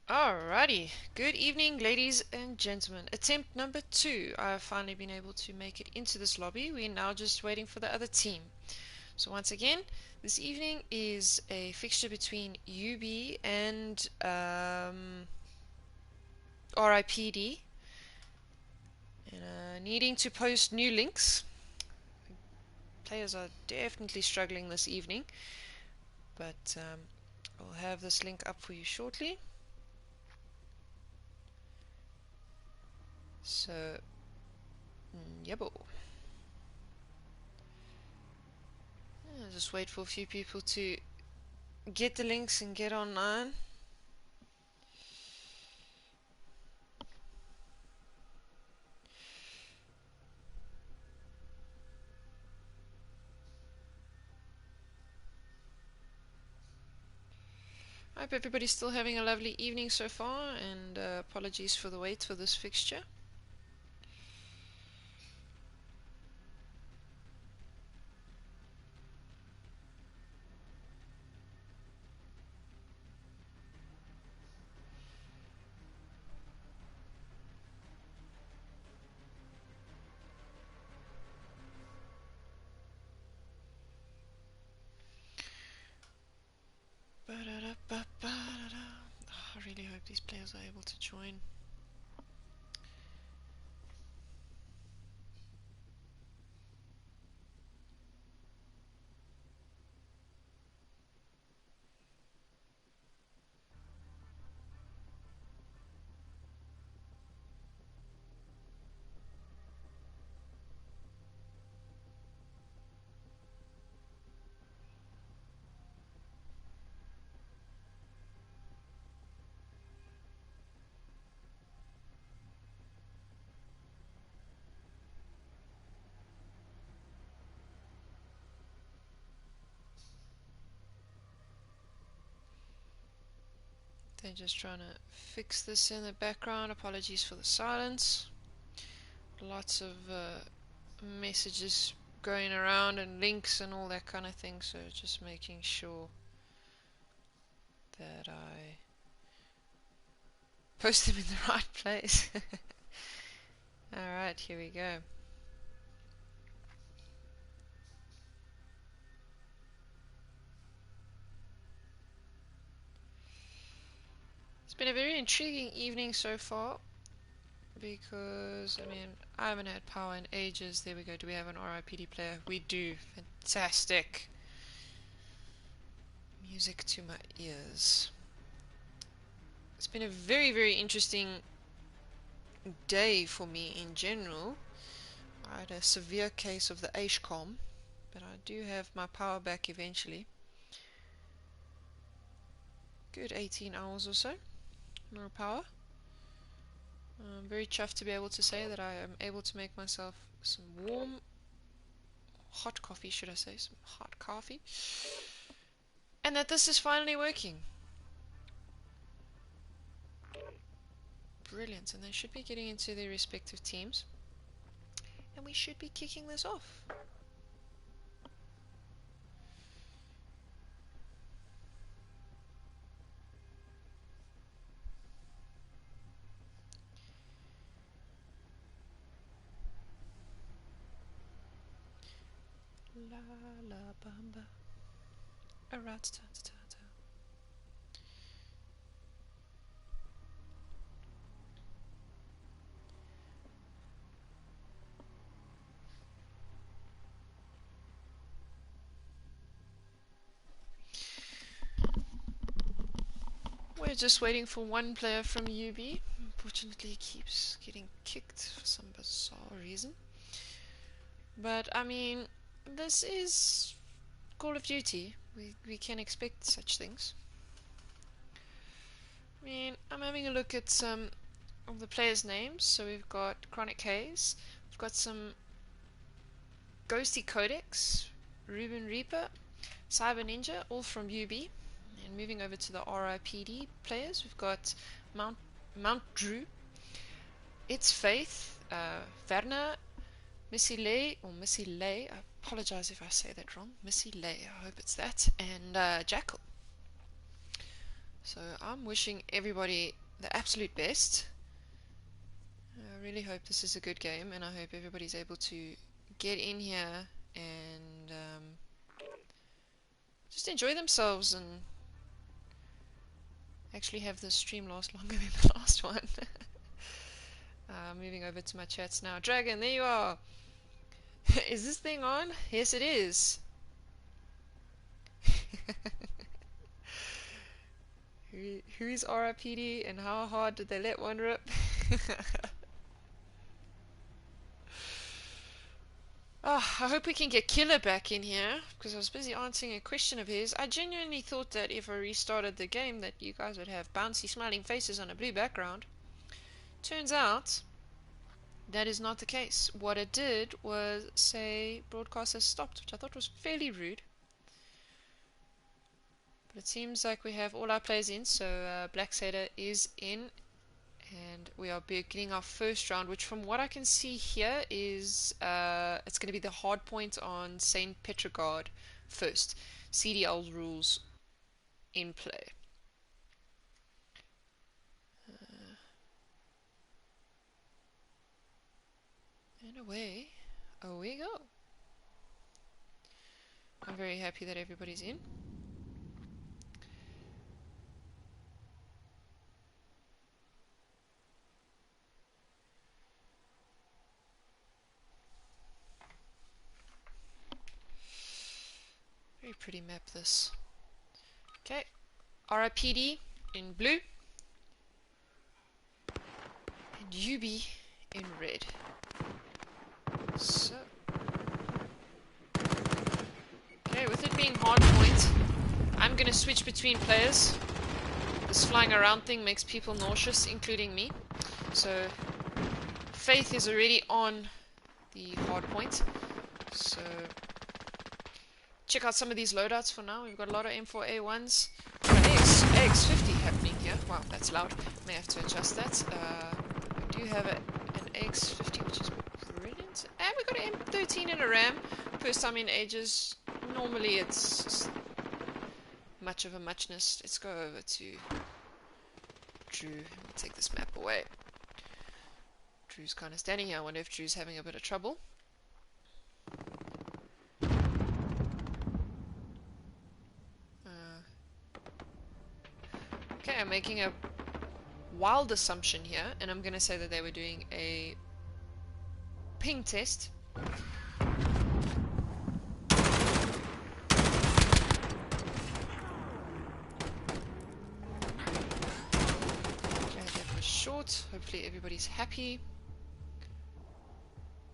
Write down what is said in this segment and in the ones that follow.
Alrighty, good evening, ladies and gentlemen. Attempt number 2. I've finally been able to make it into this lobby. We're now just waiting for the other team. So once again, this evening is a fixture between UB and RIPD. And needing to post new links. Players are definitely struggling this evening, but I'll have this link up for you shortly. So, yebo. Just wait for a few people to get the links and get online. I hope everybody's still having a lovely evening so far, and apologies for the wait for this fixture. I really hope these players are able to join. They're just trying to fix this in the background. Apologies for the silence. Lots of messages going around and links and all that kind of thing, so just making sure that I post them in the right place. Alright, here we go. It's been a very intriguing evening so far, because, I mean, I haven't had power in ages. There we go. Do we have an RIPD player? We do. Fantastic. Music to my ears. It's been a very, very interesting day for me in general. I had a severe case of the HCOM, but I do have my power back eventually. Good 18 hours or so. No power. I'm very chuffed to be able to say that I am able to make myself some hot coffee, should I say, some hot coffee, and that this is finally working. Brilliant, and they should be getting into their respective teams, and we should be kicking this off. La la bamba, a rat ta ta ta ta. We're just waiting for one player from UB. Unfortunately, he keeps getting kicked for some bizarre reason. But I mean, this is Call of Duty. We can expect such things. I mean, I'm having a look at some of the players' names. So we've got Chronic Haze, we've got some Ghosty Codex, Ruben Reaper, Cyber Ninja, all from UB. And moving over to the RIPD players, we've got Mount Drew, It's Faith, Werner, Missy Lay, or Missy Lay, I apologize if I say that wrong, Missy Lay, I hope it's that, and Jackal. So I'm wishing everybody the absolute best. I really hope this is a good game, and I hope everybody's able to get in here and just enjoy themselves and actually have the stream last longer than the last one. Moving over to my chats now. Dragon, there you are. Is this thing on? Yes, it is. Who's RIPD and how hard did they let one rip? Oh, I hope we can get Killer back in here, because I was busy answering a question of his. I genuinely thought that if I restarted the game that you guys would have bouncy smiling faces on a blue background. Turns out that is not the case. What it did was say broadcast has stopped, which I thought was fairly rude. But it seems like we have all our players in, so Black Satyr is in. And we are beginning our first round, which from what I can see here is it's going to be the hard point on St. Petrograd first. CDL's rules in play. And away we go. I'm very happy that everybody's in. Very pretty map, this. Okay, RIPD in blue and UB in red. So, okay, with it being hard point, I'm gonna switch between players. This flying around thing makes people nauseous, including me. So, Faith is already on the hard point. So, check out some of these loadouts for now. We've got a lot of M4A1s. AX50 happening here. Wow, that's loud. May have to adjust that. We do have an AX50, which is brilliant. And we got an M13 and a RAM. First time in ages. Normally it's much of a muchness. Let's go over to Drew and take this map away. Drew's kind of standing here. I wonder if Drew's having a bit of trouble. Okay, I'm making a wild assumption here, and I'm going to say that they were doing a ping test. Okay, that was short. Hopefully everybody's happy.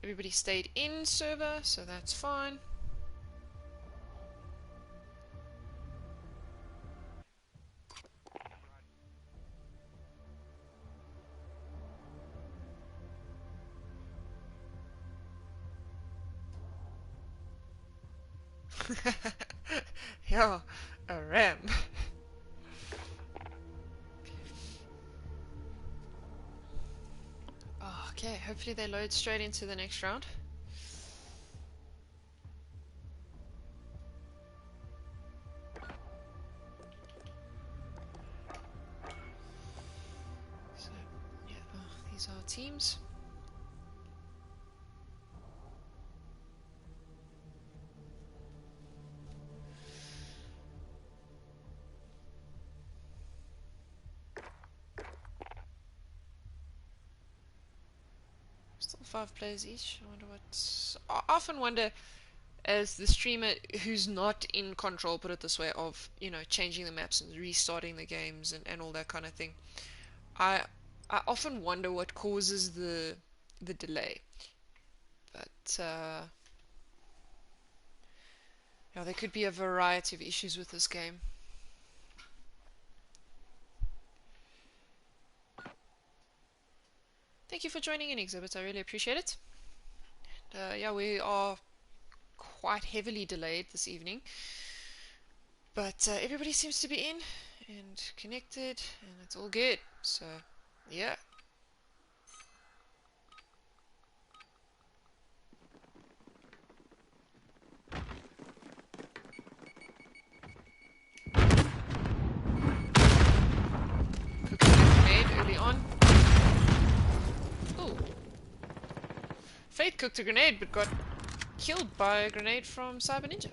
Everybody stayed in server, so that's fine. Yeah, a ram. Okay, hopefully they load straight into the next round. So, yeah, these are teams. Still 5 players each. I wonder what's... I often wonder, as the streamer who's not in control, put it this way, of, you know, changing the maps and restarting the games and all that kind of thing. I often wonder what causes the delay. But yeah, there could be a variety of issues with this game. Thank you for joining in, Exhibit. I really appreciate it. Yeah, we are quite heavily delayed this evening, but everybody seems to be in and connected, and it's all good. So, yeah. on. Ooh. Faith cooked a grenade but got killed by a grenade from Cyber Ninja.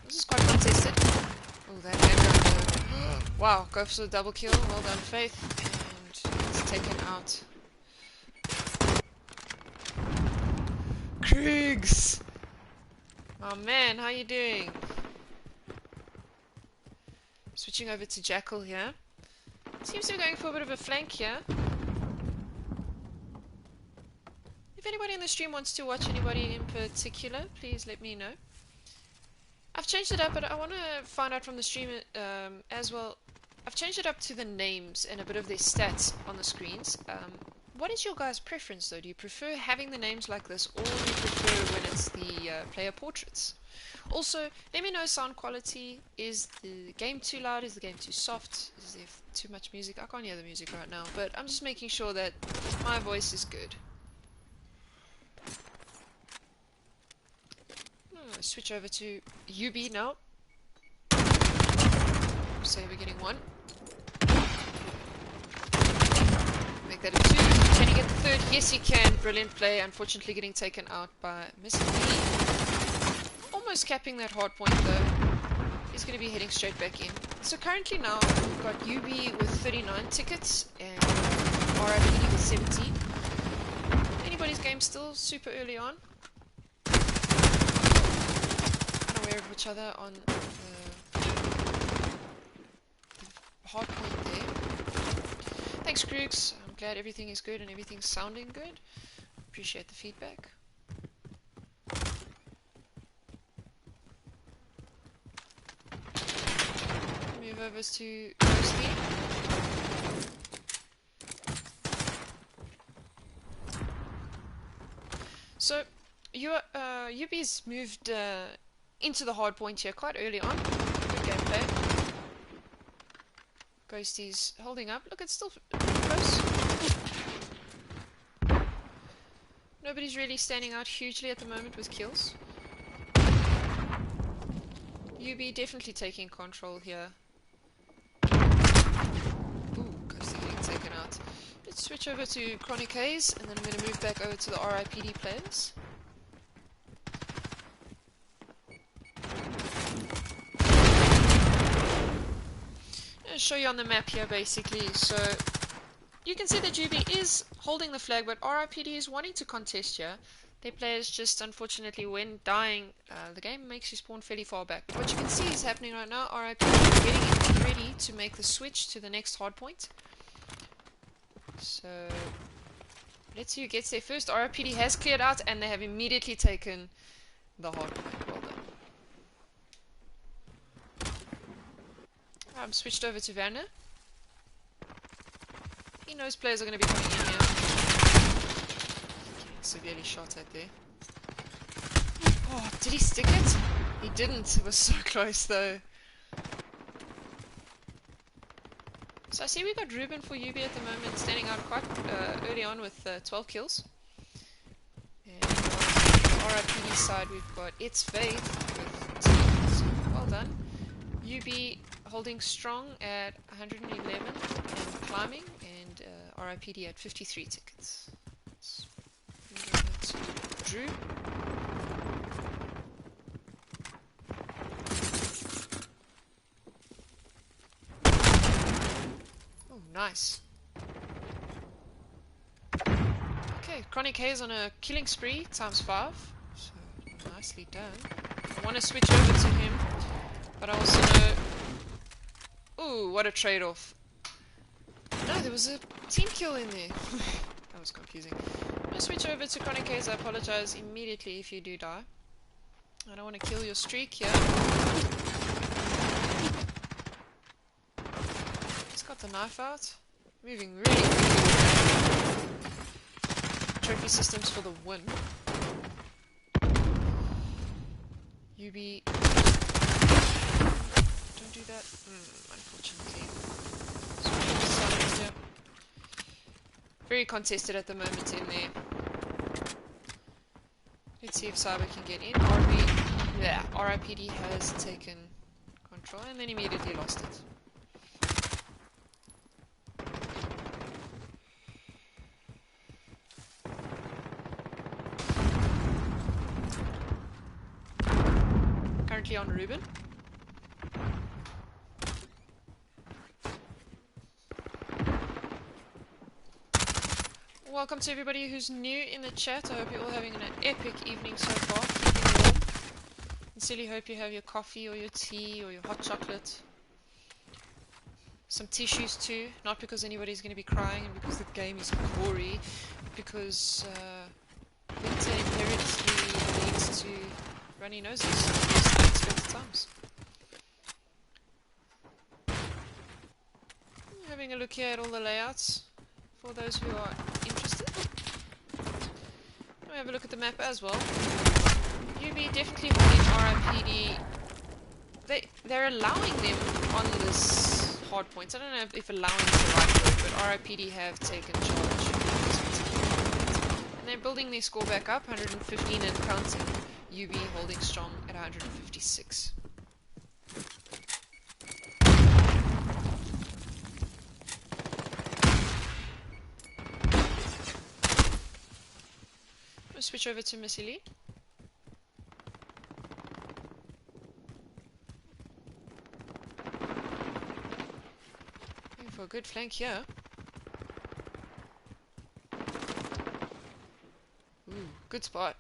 This is quite contested. Oh, that hammer. Wow, go for the double kill. Well done, Faith. And it's taken out. Kriegs! Oh man, how you doing? Switching over to Jackal here. Seems to be going for a bit of a flank here. If anybody in the stream wants to watch anybody in particular, please let me know. I've changed it up, but I want to find out from the stream as well. I've changed it up to the names and a bit of their stats on the screens. What is your guys' preference though? Do you prefer having the names like this, or do you prefer when it's the player portraits? Also, let me know sound quality. Is the game too loud? Is the game too soft? Is there too much music? I can't hear the music right now, but I'm just making sure that my voice is good. Switch over to UB now. Say we're getting one. Make that a 2. Can he get the third? Yes, he can. Brilliant play. Unfortunately, getting taken out by Mr. Lee. Almost capping that hard point though. He's going to be heading straight back in. So currently now we've got UB with 39 tickets and RIPD with 17. Anybody's game still super early on. Unaware of each other on the hard point there. Thanks, Kriegs. I'm glad everything is good and everything's sounding good. Appreciate the feedback. Move over to Ghosty. So, UB's moved into the hard point here quite early on. Good gameplay. Ghosty's holding up. Look, it's still close. Nobody's really standing out hugely at the moment with kills. UB definitely taking control here. Ooh, Ghosty getting taken out. Let's switch over to Chronic Haze, and then I'm going to move back over to the RIPD players. I'll show you on the map here basically. So you can see that UB is holding the flag, but RIPD is wanting to contest here. Their players just, unfortunately, when dying, the game makes you spawn fairly far back. What you can see is happening right now, RIPD is getting ready to make the switch to the next hardpoint. So let's see who gets there first. RIPD has cleared out and they have immediately taken the hardpoint. Well done. I'm switched over to Werner. He knows players are going to be coming in here. Getting severely shot at there. Oh, did he stick it? He didn't. It was so close though. So I see we got Ruben for UB at the moment, standing out quite early on with 12 kills. And on the RIPD side we've got It's Faith with 10. So well done. UB holding strong at 111 and climbing, and RIPD at 53 tickets. Let's move over to Drew. Oh, nice. Okay, Chronic Haze on a killing spree, ×5. So, nicely done. I want to switch over to him, but I also know... Ooh, what a trade-off. No, there was a team kill in there. That was confusing. I'm going to switch over to Chronic Haze. I apologize immediately if you do die. I don't want to kill your streak here. He's got the knife out. Moving really quickly. Trophy systems for the win. UB... Don't do that. Unfortunately. Very contested at the moment in there. Let's see if Cyber can get in. RIPD has taken control and then immediately lost it. Currently on Ruben. Welcome to everybody who's new in the chat. I hope you're all having an epic evening so far. Keeping warm. Sincerely hope you have your coffee or your tea or your hot chocolate. Some tissues too. Not because anybody's going to be crying and because the game is gory, but because winter inherently leads to runny noses at unexpected times. Having a look here at all the layouts for those who are interested. We'll have a look at the map as well. UB definitely holding RIPD. They're allowing them on this hard points. I don't know if allowing is the right word, but RIPD have taken charge. And they're building their score back up, 115 and counting. UB holding strong at 156. We'll switch over to Missy Lee. Looking for a good flank here. Ooh, good spot.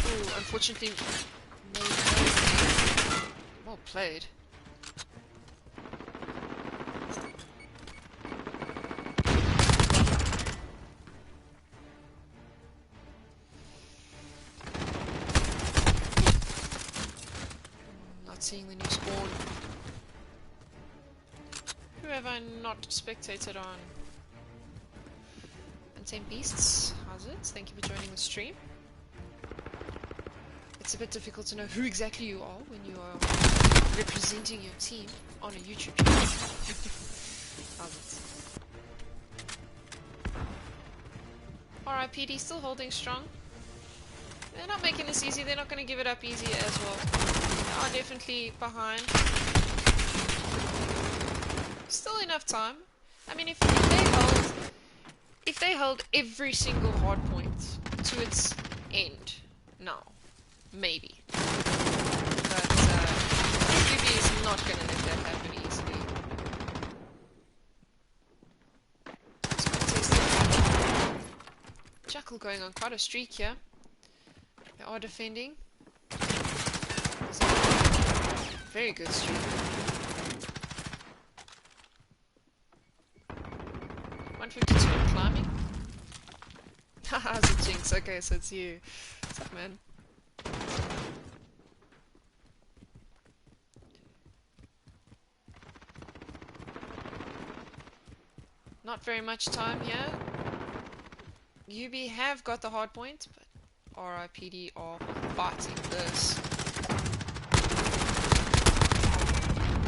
Ooh, unfortunately, no. Well played. Seeing the new spawn. Who have I not spectated on? Untamed Beasts, how's it? Thank you for joining the stream. It's a bit difficult to know who exactly you are when you are representing your team on a YouTube channel. How's it? RIPD still holding strong. They're not making this easy, they're not going to give it up easy as well. They are definitely behind. Still enough time. I mean, if they held every single hard point to its end now, maybe. But UB is not going to let that happen easily. Jackal going on quite a streak here. They are defending. Very good streak. 152 and climbing. Haha, it's a jinx. Okay, so it's you. What's up, man? Not very much time here. UB have got the hard point, but RIPD are fighting this.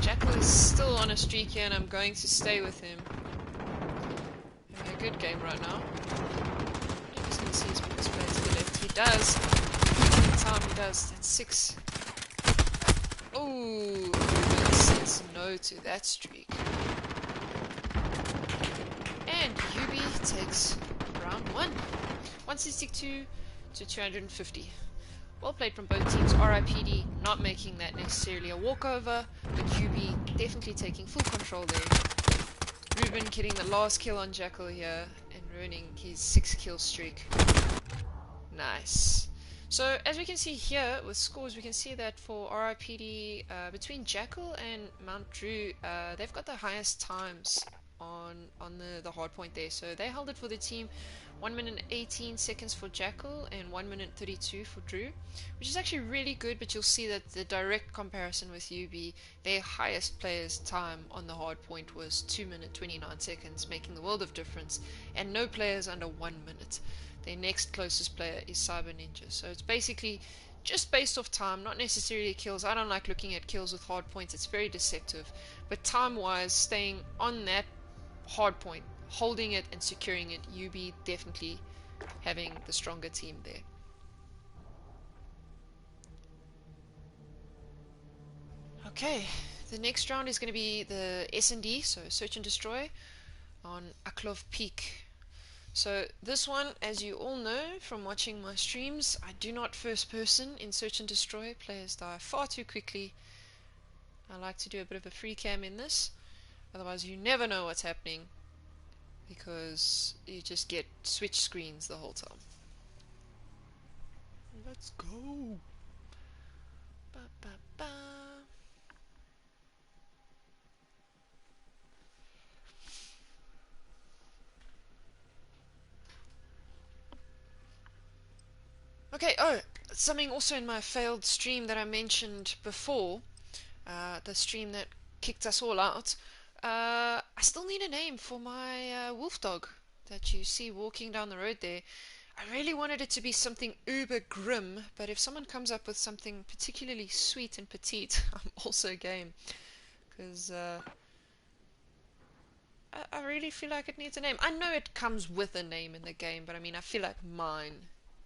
Jackal is still on a streak here and I'm going to stay with him. Having a good game right now. I'm just going to see his player to the left. He does. Every time he does. That's 6. Ooh, Ruben says no to that streak. And UB takes round 1. 162 to 250. Well played from both teams. RIPD not making that necessarily a walkover, but UB definitely taking full control there. Ruben getting the last kill on Jackal here and ruining his 6 kill streak. Nice. So as we can see here with scores, we can see that for RIPD, between Jackal and Mount Drew, they've got the highest times on the hard point there. So they held it for the team 1 minute 18 seconds for Jackal and 1 minute 32 for Drew, which is actually really good, but you'll see that the direct comparison with UB, their highest player's time on the hard point was 2 minute 29 seconds, making the world of difference, and no players under 1 minute. Their next closest player is Cyber Ninja. So it's basically just based off time, not necessarily kills. I don't like looking at kills with hard points, it's very deceptive, but time wise, staying on that hard point, holding it and securing it, UB definitely having the stronger team there. Okay, the next round is going to be the S&D, so Search and Destroy, on Aklov Peak. So this one, as you all know from watching my streams, I do not first person in Search and Destroy. Players die far too quickly. I like to do a bit of a free cam in this, otherwise you never know what's happening because you just get switch screens the whole time. Let's go! Ba, ba, ba. Okay, oh, something also in my failed stream that I mentioned before, the stream that kicked us all out. I still need a name for my wolf dog that you see walking down the road there. I really wanted it to be something uber grim, but if someone comes up with something particularly sweet and petite, I'm also game. Because I really feel like it needs a name. I know it comes with a name in the game, but I mean, I feel like mine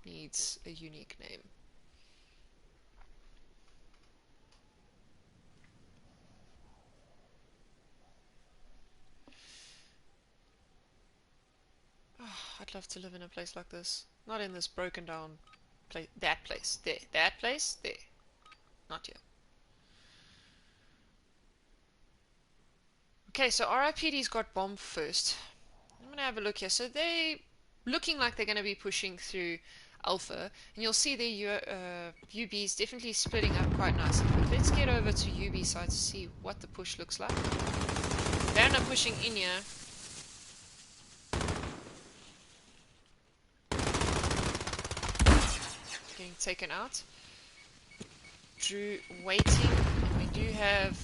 needs a unique name. Oh, I'd love to live in a place like this. Not in this broken down place. That place. There. That place. There. Not here. Okay, so RIPD's got bomb first. I'm going to have a look here. So they looking like they're going to be pushing through Alpha. And you'll see their UB's definitely splitting up quite nicely. But let's get over to UB side to see what the push looks like. They end up pushing in here. Getting taken out. Drew waiting. And we do have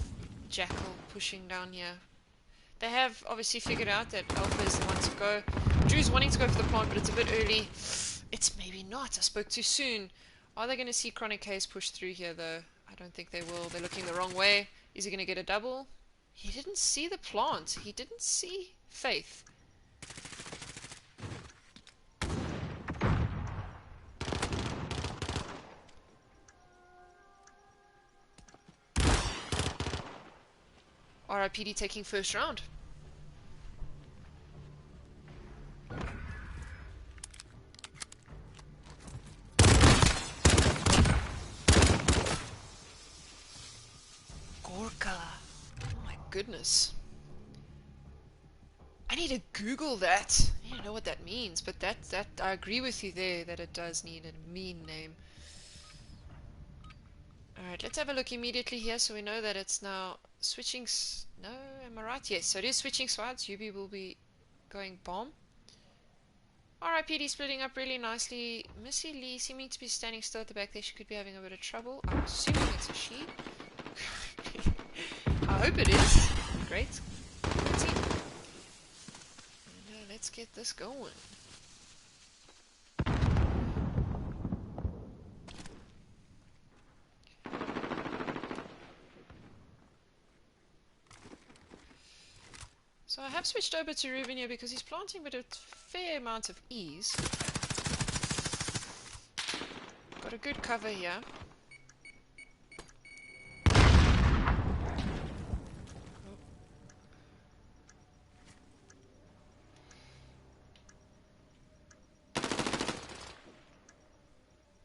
Jackal pushing down here. They have obviously figured out that Alpha is the one to go. Drew's wanting to go for the plant, but it's a bit early. It's maybe not. I spoke too soon. Are they going to see Chronic Case push through here, though? I don't think they will. They're looking the wrong way. Is he going to get a double? He didn't see the plant. He didn't see Faith. RIPD taking first round. Gorka. Oh my goodness. I need to Google that. I don't know what that means, but that I agree with you there that it does need a mean name. Alright, let's have a look immediately here so we know that it's now switching. No, am I right? Yes, so it is switching sides. UB will be going bomb. RIPD splitting up really nicely. Missy Lee seeming to be standing still at the back there. She could be having a bit of trouble. I'm assuming it's a she. I hope it is. Great. Let's get this going. So I have switched over to Ruben here because he's planting with a fair amount of ease. Got a good cover here.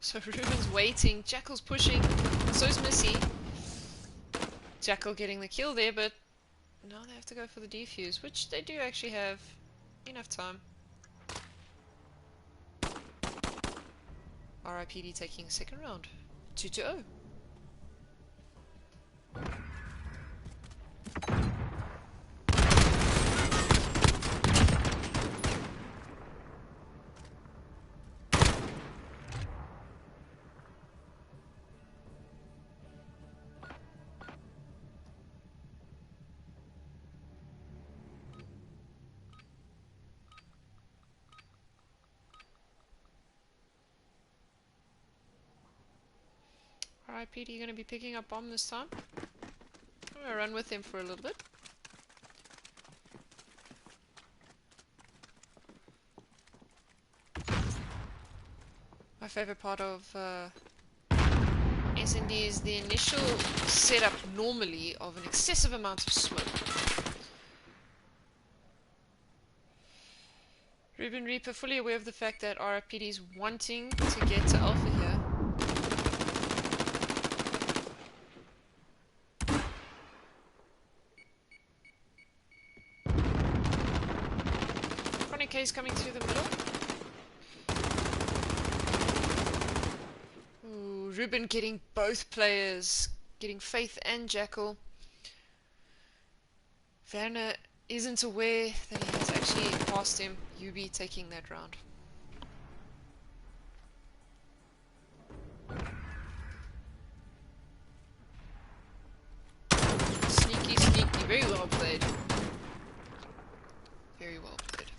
So Ruben's waiting, Jackal's pushing, so's Missy. Jackal getting the kill there, but now they have to go for the defuse, which they do actually have enough time. RIPD taking second round. 2-0. RIPD going to be picking up bomb this time. I'm going to run with him for a little bit. My favorite part of S&D is the initial setup normally of an excessive amount of smoke. Ruben Reaper fully aware of the fact that RIPD is wanting to get to Alpha here. Chronic K is coming through the middle. Ooh, Ruben getting both players, getting Faith and Jackal. Werner isn't aware that he has actually passed him. UB taking that round. Sneaky, sneaky. Very well played. Very well played.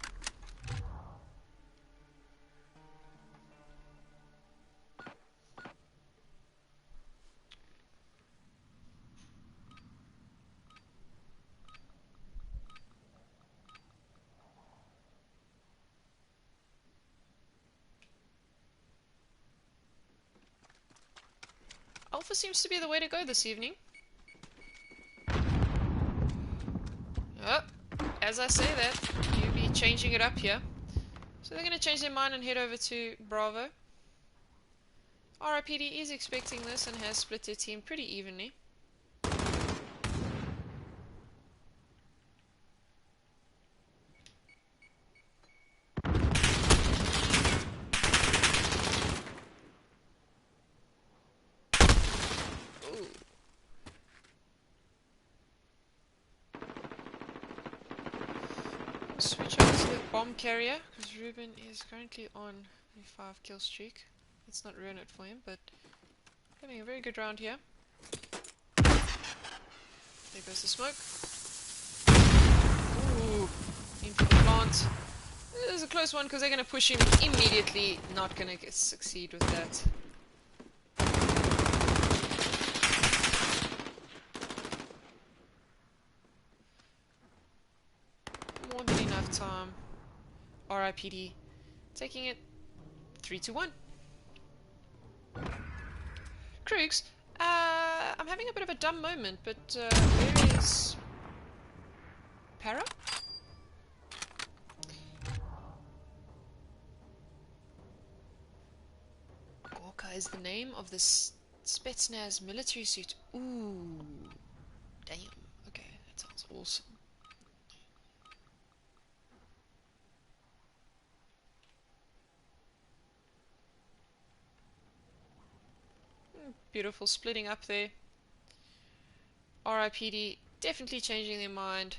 Alpha seems to be the way to go this evening. Oh, as I say that, UB changing it up here. So they're going to change their mind and head over to Bravo. RIPD is expecting this and has split their team pretty evenly. Switch over to the bomb carrier because Ruben is currently on a 5 kill streak. Let's not ruin it for him, but having a very good round here. There goes the smoke. Ooh, in for the plant. This is a close one because they're going to push him immediately. Not going to succeed with that. More than enough time. RIPD taking it 3-1. Krugs, I'm having a bit of a dumb moment, but where is Para? Gorka is the name of this Spetsnaz military suit. Ooh, damn. Okay, that sounds awesome. Beautiful splitting up there. RIPD definitely changing their mind.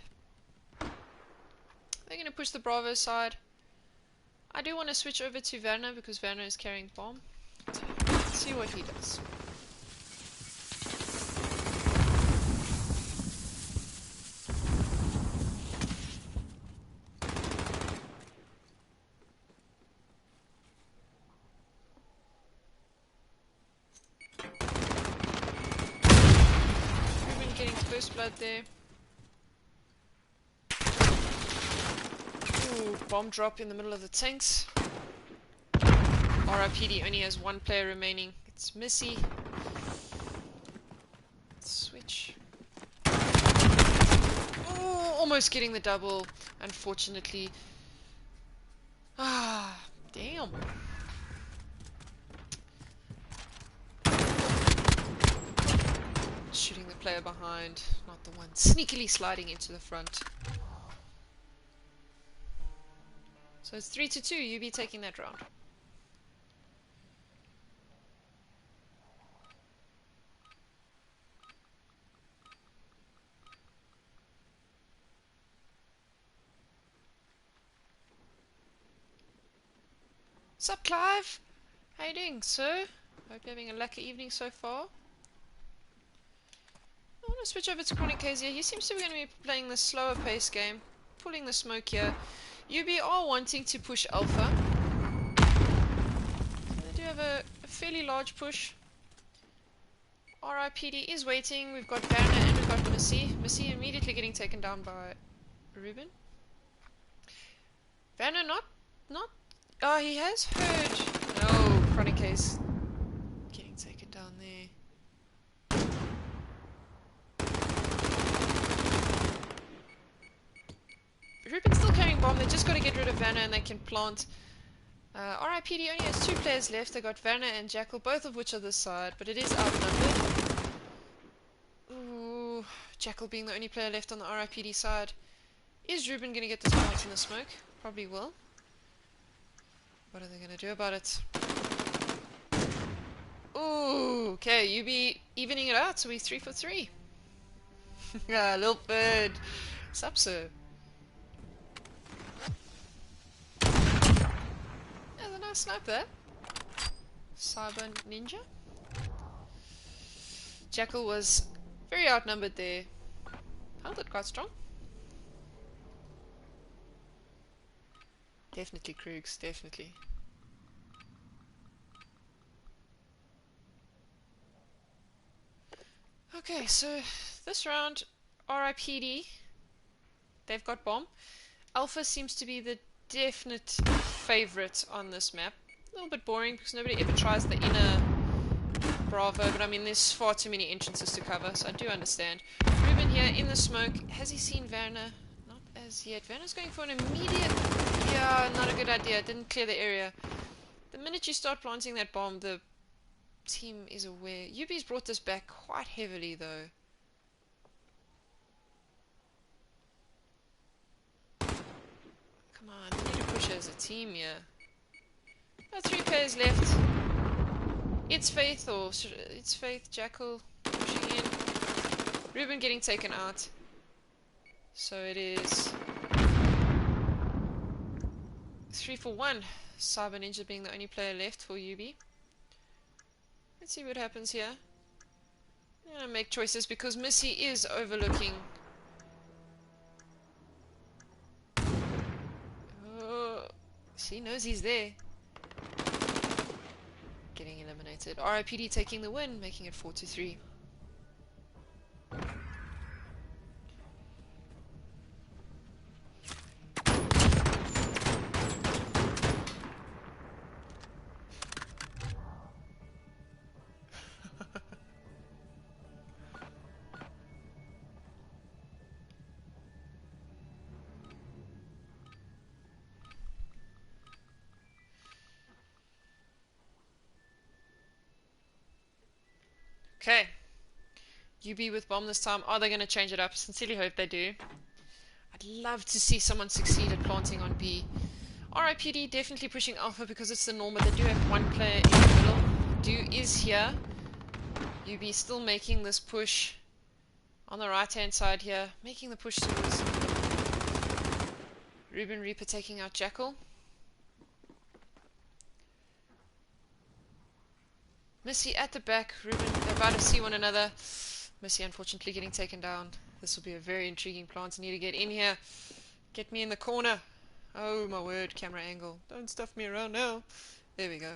They're going to push the Bravo side. I do want to switch over to Werner because Werner is carrying bomb. So let's see what he does. Getting first blood there. Ooh, bomb drop in the middle of the tanks. RIPD only has one player remaining. It's Missy. Switch. Oh, almost getting the double. Unfortunately. Ah, damn. Shooting the player behind, not the one sneakily sliding into the front. So it's 3-2, UB taking that round. Sup, Clive? How you doing, sir? Hope you're having a lucky evening so far. I want to switch over to Chronic K's here. He seems to be going to be playing the slower pace game, pulling the smoke here. UB are wanting to push Alpha. They do have a fairly large push. RIPD is waiting. We've got Werner and we've got Missy. Missy immediately getting taken down by Ruben. Werner not. Oh, he has heard. No, Chronic K's getting taken down there. just got to get rid of Vanna and they can plant. RIPD only has 2 players left. They got Vanna and Jackal, both of which are this side, but it is outnumbered. Ooh, Jackal being the only player left on the RIPD side. Is Ruben going to get this plant in the smoke? Probably will. What are they going to do about it? Ooh, okay, you be evening it out, so we're 3 for 3. Ah, little bird. What's up, sir? There's a nice snipe there. Cyber Ninja. Jackal was very outnumbered there. Held it quite strong. Definitely Krugs, definitely. Okay, so this round, RIPD, they've got bomb. Alpha seems to be the definite favorite on this map. A little bit boring because nobody ever tries the inner Bravo, but I mean there's far too many entrances to cover, so I do understand. Ruben here in the smoke. Has he seen Werner? Not as yet. Werner's going for an immediate... Yeah, not a good idea. Didn't clear the area. The minute you start planting that bomb, the team is aware. UB's brought this back quite heavily though. Come on, we need to push as a team here. 3 players left. It's Faith Jackal pushing in. Ruben getting taken out. So it is 3 for 1. Cyber Ninja being the only player left for UB. Let's see what happens here. I'm gonna make choices because Missy is overlooking. Oh, she knows he's there. Getting eliminated. RIPD taking the win, making it 4 to 3. Okay. UB with bomb this time. Are they going to change it up? Sincerely hope they do. I'd love to see someone succeed at planting on B. RIPD definitely pushing Alpha because it's the norm, but they do have 1 player in the middle. Do is here. UB still making this push on the right hand side here. Making the push towards Ruben Reaper taking out Jackal. Missy at the back. Ruben, they're about to see one another. Missy unfortunately getting taken down. This will be a very intriguing plant. I need to get in here. Get me in the corner. Oh my word, camera angle. Don't stuff me around now. There we go.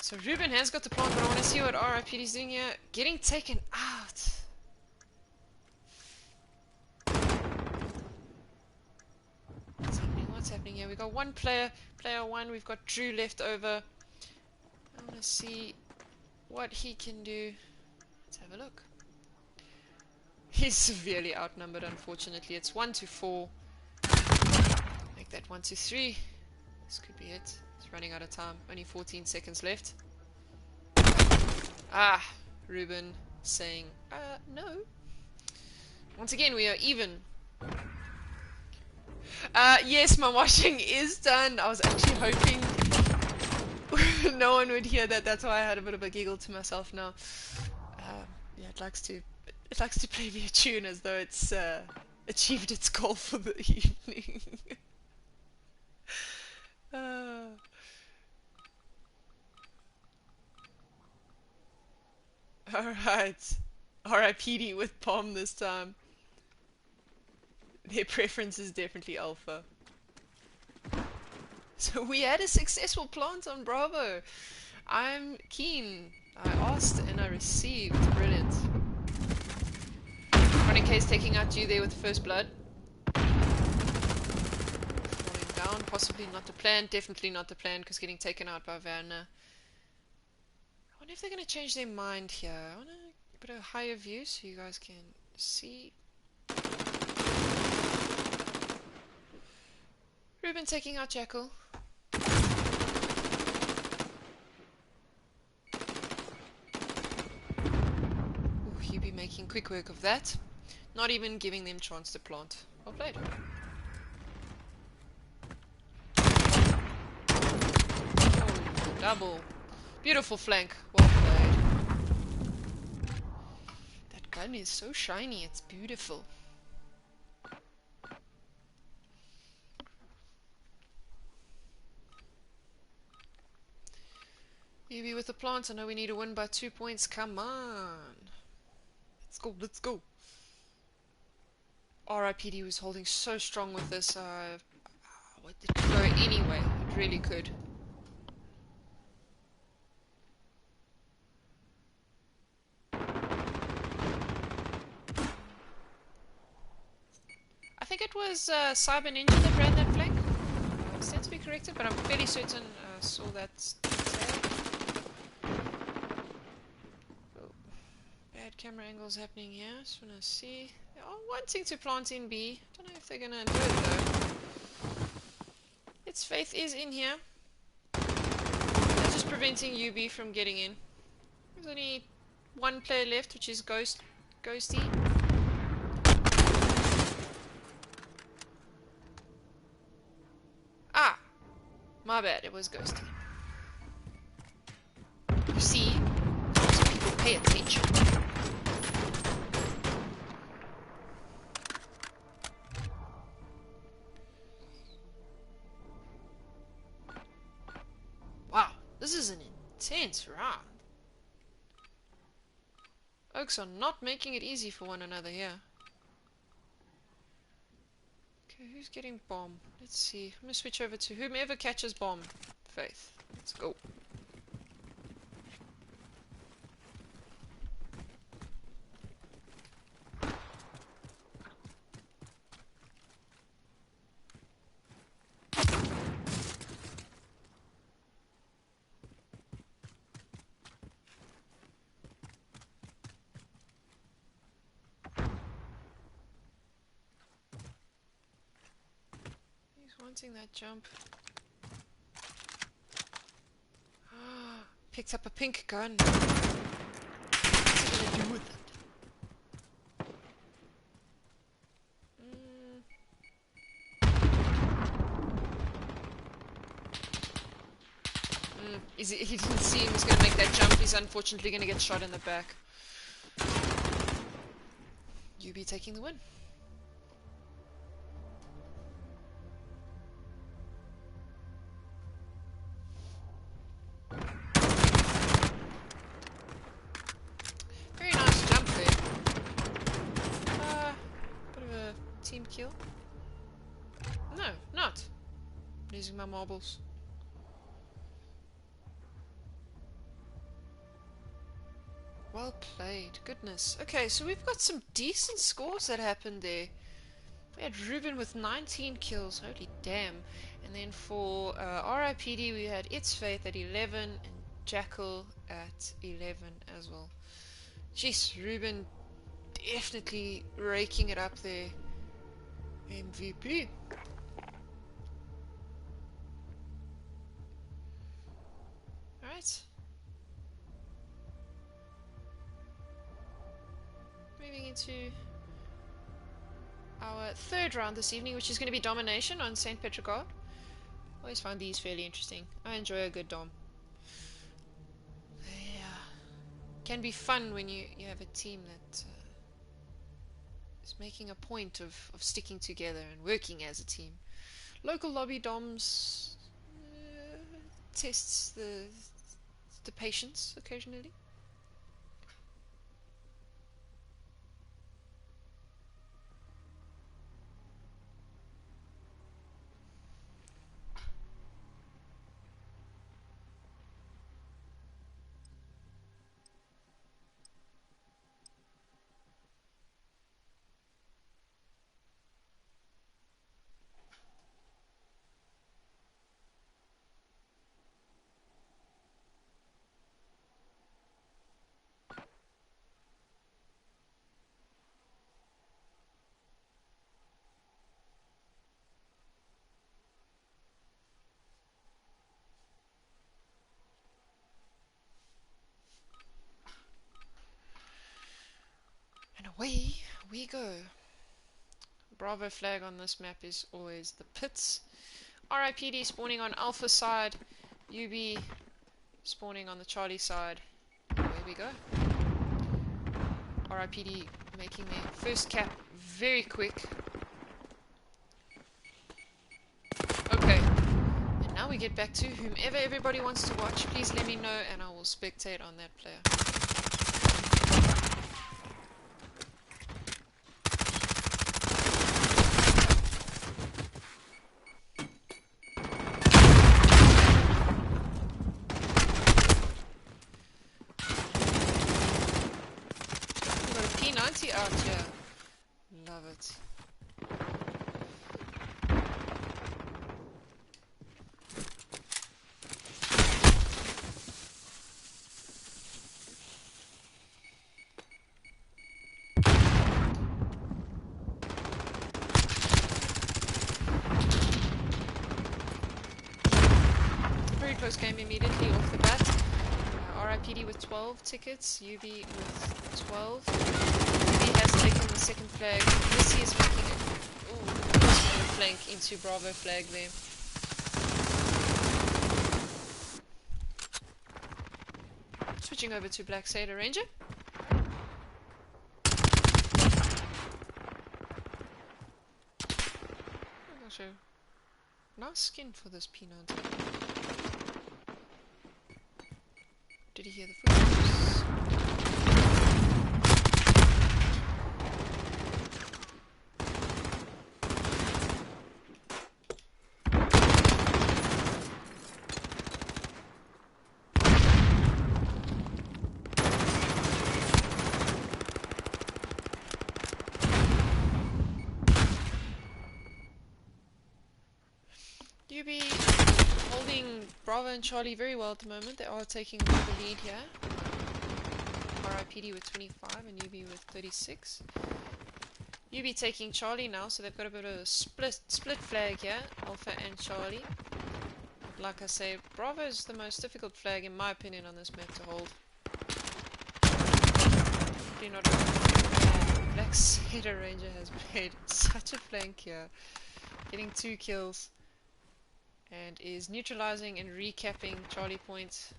So Ruben has got the plant, but I want to see what RIPD is doing here. Getting taken out. What's happening? What's happening here? We've got 1 player. Player 1. We've got Drew left over. I want to see what he can do. Let's have a look. He's severely outnumbered, unfortunately. It's 1 to 4. Make that 1 to 3. This could be it. It's running out of time. Only 14 seconds left. Ah, Ruben saying, no. Once again, we are even. Yes, my washing is done. I was actually hoping no one would hear that. That's why I had a bit of a giggle to myself now. Yeah, it likes to play me a tune as though it's achieved its goal for the evening. Alright. RIPD with bomb this time. Their preference is definitely Alpha. So we had a successful plant on Bravo. I'm keen. I asked and I received. Brilliant. Chronic Case taking out you there with first blood. Falling down. Possibly not the plan. Definitely not the plan because getting taken out by Werner. I wonder if they're going to change their mind here. I want to put a higher view so you guys can see. Ruben taking out Jackal. Ooh, you be making quick work of that. Not even giving them chance to plant. Well played. Oh, double. Beautiful flank. Well played. That gun is so shiny. It's beautiful. UB with the plant. I know we need to win by 2 points. Come on. Let's go. Let's go. RIPD was holding so strong with this. It could go anyway. It really could. I think it was Cyber Ninja that ran that flank. I stand to be corrected, but I'm fairly certain I saw that tail. Oh, bad camera angles happening here. Just want to see. They are wanting to plant in B. Don't know if they're going to do it though. Its faith is in here. They're just preventing UB from getting in. There's only one player left, which is Ghosty. Ah! My bad, it was Ghosty. You see? Most people pay attention. Wow, this is an intense round. Oaks are not making it easy for one another here. Okay, who's getting bomb? Let's see. I'm gonna switch over to whomever catches bomb. Faith. Let's go. He's wanting that jump. Picked up a pink gun. What's he gonna do with it? He didn't see he was going to make that jump. He's unfortunately going to get shot in the back. UB taking the win. Very nice jump there. Bit of a team kill. No, not. Losing my marbles. Well played. Goodness. Okay, so we've got some decent scores that happened there. We had Ruben with 19 kills. Holy damn. And then for RIPD we had Its Faith at 11 and Jackal at 11 as well. Jeez, Ruben definitely raking it up there. MVP. Alright. Moving into our third round this evening, which is going to be Domination on St. Petrogard. Always find these fairly interesting. I enjoy a good dom. Yeah. Can be fun when you have a team that is making a point of sticking together and working as a team. Local lobby doms tests the patience occasionally. away we go. Bravo flag on this map is always the pits. RIPD spawning on Alpha side. UB spawning on the Charlie side. Away we go. RIPD making their first cap very quick. Okay. And now we get back to whomever everybody wants to watch. Please let me know and I will spectate on that player. P90 out here. Love it. Very close game immediately off the bat. RIPD with 12 tickets, UB with 12. UB has taken the second flag. Missy is making it. Ooh, cross flank into Bravo flag there. Switching over to Black Sailor Ranger. I'm not sure. Nice skin for this P90. Did he hear the footsteps? UB holding Bravo and Charlie very well at the moment. They are taking the lead here. RIPD with 25 and UB with 36. UB taking Charlie now, so they've got a bit of a split flag here, Alpha and Charlie. But like I say, Bravo is the most difficult flag in my opinion on this map to hold. Probably not. Black Sailor Ranger has played such a flank here, getting 2 kills. And is neutralizing and recapping Charlie Point.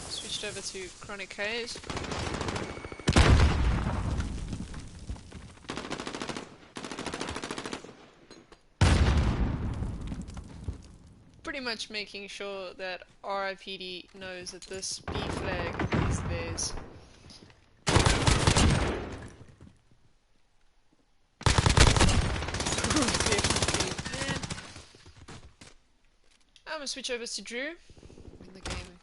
Switched over to Chronic Haze. Pretty much making sure that RIPD knows that this B flag is theirs. I'm gonna switch over to Drew when the game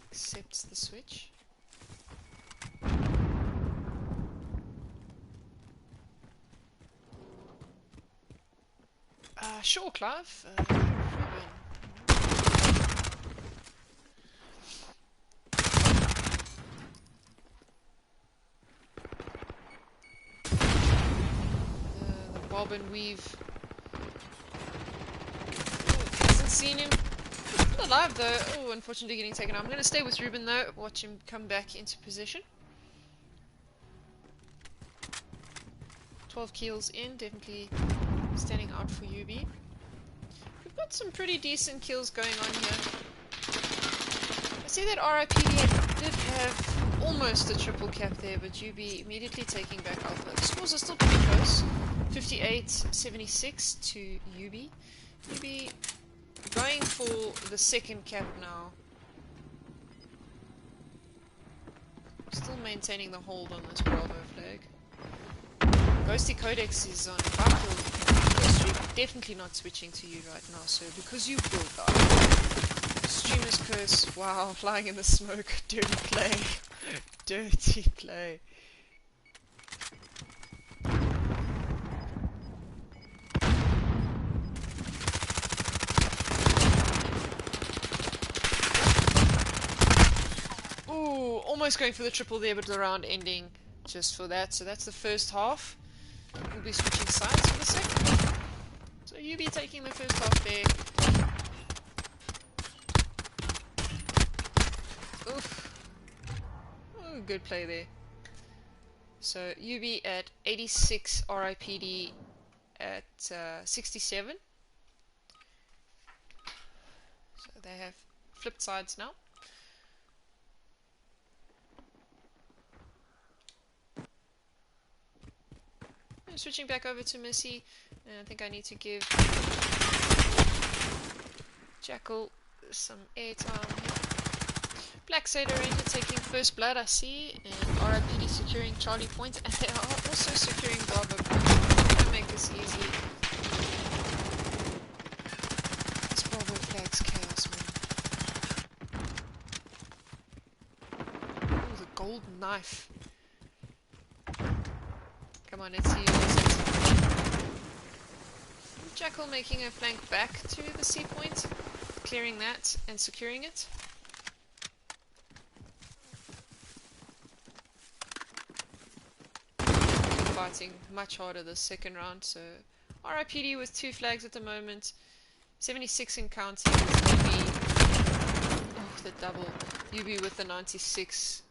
accepts the switch. Sure, Clive. Bob and weave. Hasn't seen him. Still alive though. Oh, unfortunately getting taken out. I'm going to stay with Ruben though. Watch him come back into position. 12 kills in. Definitely standing out for UB. We've got some pretty decent kills going on here. I see that RIPD did have almost a triple cap there, but UB immediately taking back Alpha. The scores are still pretty close. 58-76 to UB. UB going for the second cap now. Still maintaining the hold on this Bravo flag. Ghosty Codex is on 5 kill. Definitely not switching to you right now, sir, because you will die. Streamer's curse. Wow, flying in the smoke. Dirty play. Dirty play. almost going for the triple there, but the round ending just for that. So that's the first half. We'll be switching sides for the second. So you be taking the first half there. Oof. Oh, good play there. So UB at 86, RIPD at 67. So they have flipped sides now. I'm switching back over to Missy, and I think I need to give Jackal some airtime here. Black Satyr Ranger taking first blood, I see, and RIPD securing Charlie Point, and they are also securing Bravo Point. I'm gonna make this easy. This Bravo flag's chaos, man. Ooh, the gold knife. Come on, let's see who use it. Jackal making a flank back to the C point, clearing that and securing it. Fighting much harder this second round, so RIPD with 2 flags at the moment, 76 in counting with UB, oh the double, UB with the 96,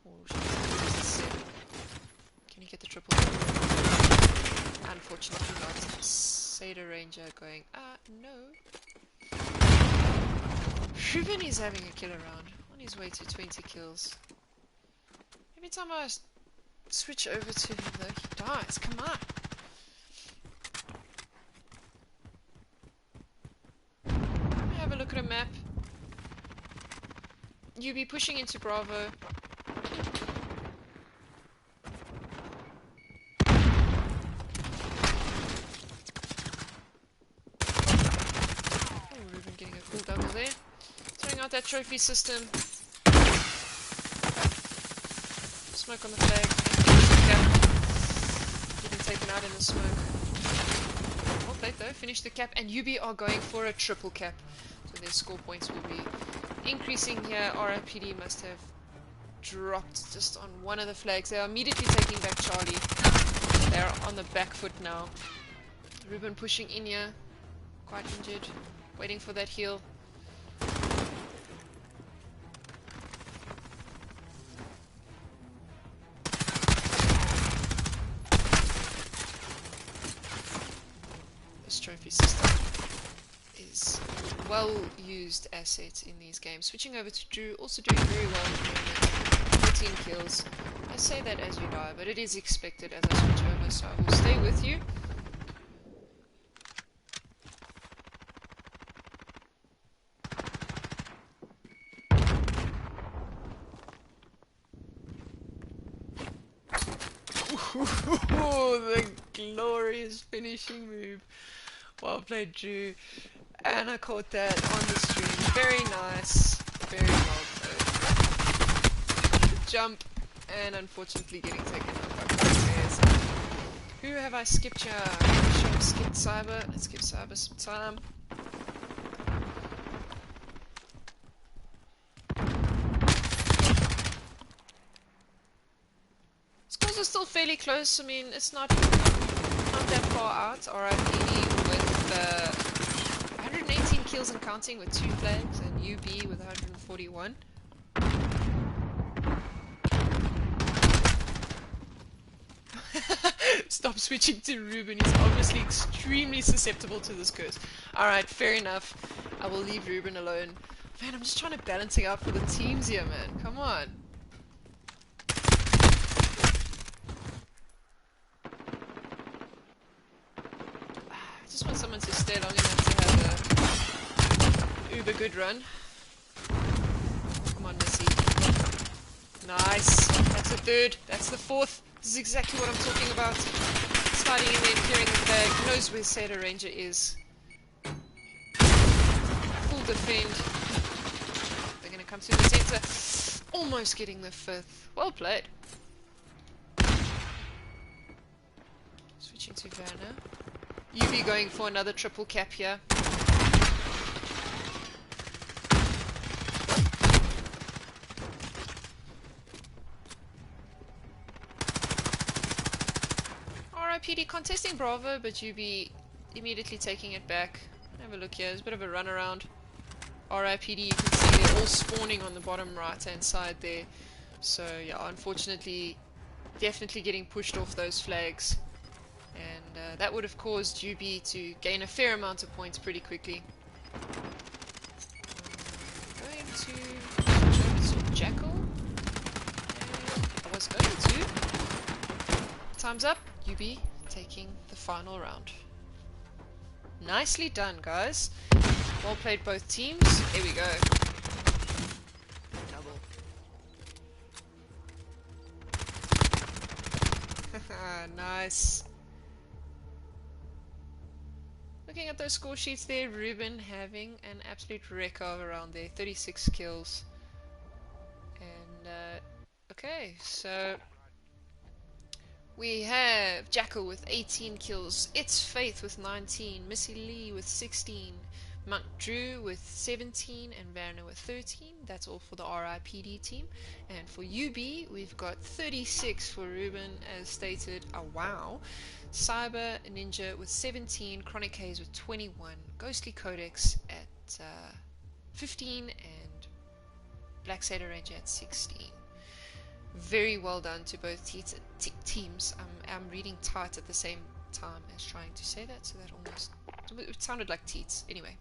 oh she's 97, can you get the triple? Unfortunately not. Satyr Ranger going, no. Ruben is having a killer round, on his way to 20 kills. Every time I switch over to him though, he dies. Come on. Let me have a look at a map. You be pushing into Bravo. Oh, Ruben getting a cool double there. Throwing out that trophy system. Smoke on the flag. Getting taken out in the smoke. Well played though. Finish the cap, and UB are going for a triple cap. So their score points will be increasing here. RIPD must have dropped just on one of the flags. They are immediately taking back Charlie. They are on the back foot now. Ruben pushing in here. Quite injured. Waiting for that heal. Trophy system is a well used asset in these games. Switching over to Drew, also doing very well at the moment. 14 kills. I say that as you die, but it is expected as I switch over, so I will stay with you. Ooh, the glorious finishing move. Well played, Drew. And I caught that on the stream. Very nice. Very well played. The jump, and unfortunately getting taken out by players. Who have I skipped here? I'm sure I've skipped Cyber. Let's give Cyber some time. Scores are still fairly close. I mean, it's not that far out. RIPD with 118 kills and counting with 2 flags, and UB with 141. Stop switching to Ruben. He's obviously extremely susceptible to this curse. Alright, fair enough. I will leave Ruben alone. Man, I'm just trying to balance it out for the teams here, man. Come on. I just want someone to stay long enough to have a uber good run. Come on, Missy. Nice. That's the third. That's the fourth. This is exactly what I'm talking about. Sliding in there, clearing the flag. Knows where Satyr Ranger is. Full defend. They're going to come through the center. Almost getting the 5th. Well played. Switching to Vanna. UB going for another triple cap here. RIPD contesting Bravo, but UB immediately taking it back. Have a look here. There's a bit of a run around. RIPD, you can see they're all spawning on the bottom right hand side there. So yeah, unfortunately, definitely getting pushed off those flags. And that would have caused UB to gain a fair amount of points pretty quickly. Going to switch over to Jackal. I was going to. Time's up. UB taking the final round. Nicely done, guys. Well played, both teams. Here we go. Double. Nice. Looking at those score sheets there, Ruben having an absolute wreck of around there. 36 kills. And, okay, so we have Jackal with 18 kills, It's Faith with 19, Missy Lee with 16, Monk Drew with 17, and Werner with 13. That's all for the RIPD team. And for UB, we've got 36 for Ruben, as stated. Oh, wow. Cyber Ninja with 17, Chronic Haze with 21, Ghostly Codex at 15, and Black Satyr Ranger at 16. Very well done to both teams. I'm reading tight at the same time as trying to say that, so that almost it sounded like teats. Anyway,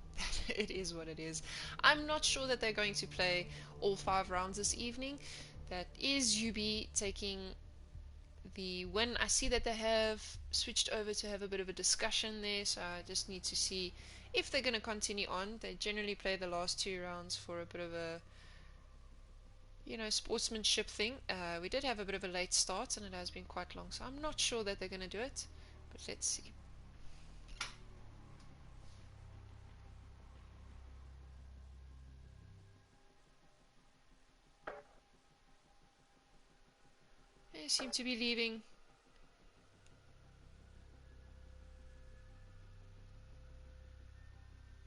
it is what it is. I'm not sure that they're going to play all 5 rounds this evening. That is UB taking the win. I see that they have switched over to have a bit of a discussion there, so I just need to see if they're going to continue on. They generally play the last 2 rounds for a bit of a, you know, sportsmanship thing. We did have a bit of a late start and it has been quite long, so I'm not sure that they're going to do it, but let's see. They seem to be leaving.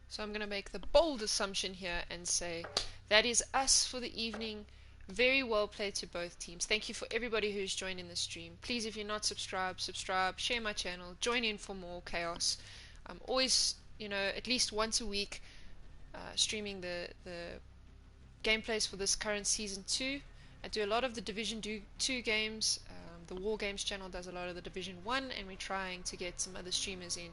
So I'm going to make the bold assumption here and say that is us for the evening. Very well played to both teams. Thank you for everybody who's joined in the stream. Please, if you're not subscribed, subscribe, share my channel, join in for more chaos. I'm always, you know, at least once a week streaming the gameplays for this current season 2. I do a lot of the Division 2 games. The WarGames channel does a lot of the Division 1, and we're trying to get some other streamers in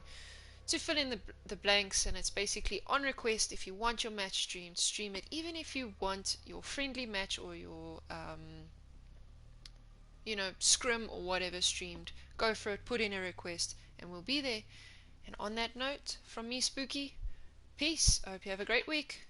to fill in the blanks. And it's basically on request. If you want your match streamed, stream it. Even if you want your friendly match or your you know, scrim or whatever streamed, go for it, put in a request, and we'll be there. And on that note, from me, Spooky, peace. I hope you have a great week.